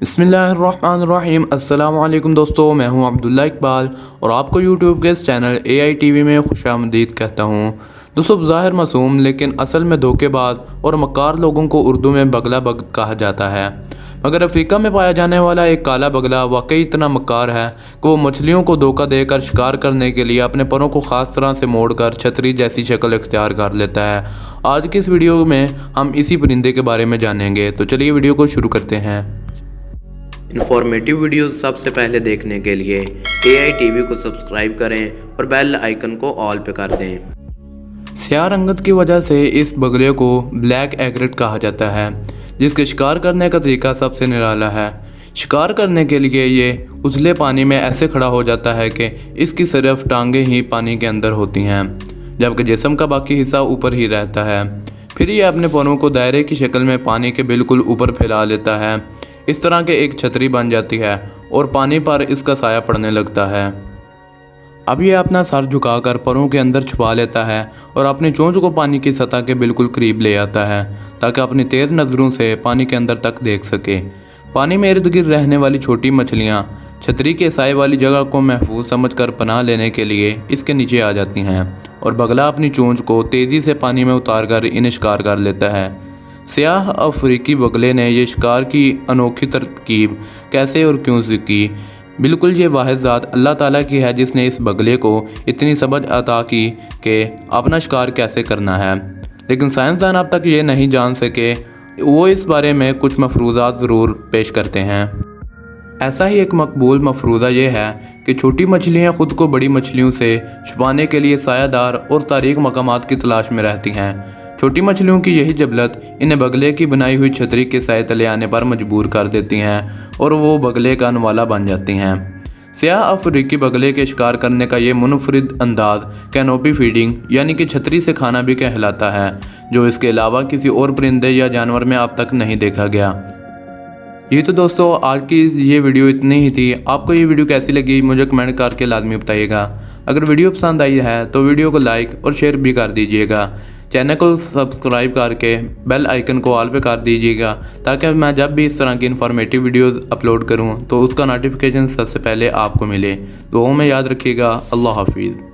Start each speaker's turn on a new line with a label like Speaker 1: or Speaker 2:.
Speaker 1: بسم اللہ الرحمن الرحیم۔ السلام علیکم دوستو، میں ہوں عبداللہ اقبال اور آپ کو یوٹیوب کے اس چینل AITV میں خوش آمدید کہتا ہوں۔ دوستو، بظاہر معصوم لیکن اصل میں دھوکے باز اور مکار لوگوں کو اردو میں بگلا بگ کہا جاتا ہے، مگر افریقہ میں پایا جانے والا ایک کالا بگلا واقعی اتنا مکار ہے کہ وہ مچھلیوں کو دھوکہ دے کر شکار کرنے کے لیے اپنے پروں کو خاص طرح سے موڑ کر چھتری جیسی شکل اختیار کر لیتا ہے۔ آج کی اس ویڈیو میں ہم اسی پرندے کے بارے میں جانیں گے، تو چلیے ویڈیو کو شروع کرتے ہیں۔
Speaker 2: انفارمیٹیو ویڈیوز سب سے پہلے دیکھنے کے لیے AITV کو سبسکرائب کریں اور بیل آئیکن کو آل پہ کر دیں۔
Speaker 1: سیاہ رنگت کی وجہ سے اس بگلے کو بلیک ایگریٹ کہا جاتا ہے، جس کے شکار کرنے کا طریقہ سب سے نرالا ہے۔ شکار کرنے کے لیے یہ ازلے پانی میں ایسے کھڑا ہو جاتا ہے کہ اس کی صرف ٹانگیں ہی پانی کے اندر ہوتی ہیں، جبکہ جسم کا باقی حصہ اوپر ہی رہتا ہے۔ پھر یہ اپنے پروں کو دائرے کی شکل میں پانی کے بالکل اوپر پھیلا لیتا ہے، اس طرح کہ ایک چھتری بن جاتی ہے اور پانی پر اس کا سایہ پڑنے لگتا ہے۔ اب یہ اپنا سر جھکا کر پروں کے اندر چھپا لیتا ہے اور اپنی چونچ کو پانی کی سطح کے بالکل قریب لے آتا ہے تاکہ اپنی تیز نظروں سے پانی کے اندر تک دیکھ سکے۔ پانی میں ارد گرد رہنے والی چھوٹی مچھلیاں چھتری کے سائے والی جگہ کو محفوظ سمجھ کر پناہ لینے کے لیے اس کے نیچے آ جاتی ہیں اور بگلا اپنی چونچ کو تیزی سے پانی میں اتار کر انہیں شکار کر لیتا ہے۔ سیاہ افریقی بگلے نے یہ شکار کی انوکھی ترکیب کیسے اور کیوں سیکھی؟ بالکل یہ واحد ذات اللہ تعالیٰ کی ہے جس نے اس بگلے کو اتنی سمجھ عطا کی کہ اپنا شکار کیسے کرنا ہے، لیکن سائنسدان اب تک یہ نہیں جان سکے۔ وہ اس بارے میں کچھ مفروضات ضرور پیش کرتے ہیں۔ ایسا ہی ایک مقبول مفروضہ یہ ہے کہ چھوٹی مچھلیاں خود کو بڑی مچھلیوں سے چھپانے کے لیے سایہ دار اور تاریک مقامات کی تلاش میں رہتی ہیں۔ چھوٹی مچھلیوں کی یہی جبلت انہیں بگلے کی بنائی ہوئی چھتری کے سائے تلے آنے پر مجبور کر دیتی ہیں اور وہ بگلے کا نوالا بن جاتی ہیں۔ سیاہ افریقی بگلے کے شکار کرنے کا یہ منفرد انداز کینوپی فیڈنگ یعنی کہ چھتری سے کھانا بھی کہلاتا ہے، جو اس کے علاوہ کسی اور پرندے یا جانور میں اب تک نہیں دیکھا گیا۔ یہ تو دوستو آج کی یہ ویڈیو اتنی ہی تھی۔ آپ کو یہ ویڈیو کیسی لگی مجھے کمنٹ کر کے لازمی بتائیے گا۔ اگر ویڈیو پسند آئی ہے تو ویڈیو کو لائک اور شیئر بھی کر دیجیے گا۔ چینل کو سبسکرائب کر کے بیل آئیکن کو آل پہ کر دیجیے گا تاکہ میں جب بھی اس طرح کی انفارمیٹیو ویڈیوز اپلوڈ کروں تو اس کا نوٹیفیکیشن سب سے پہلے آپ کو ملے۔ دعاؤں میں یاد رکھیے گا۔ اللہ حافظ۔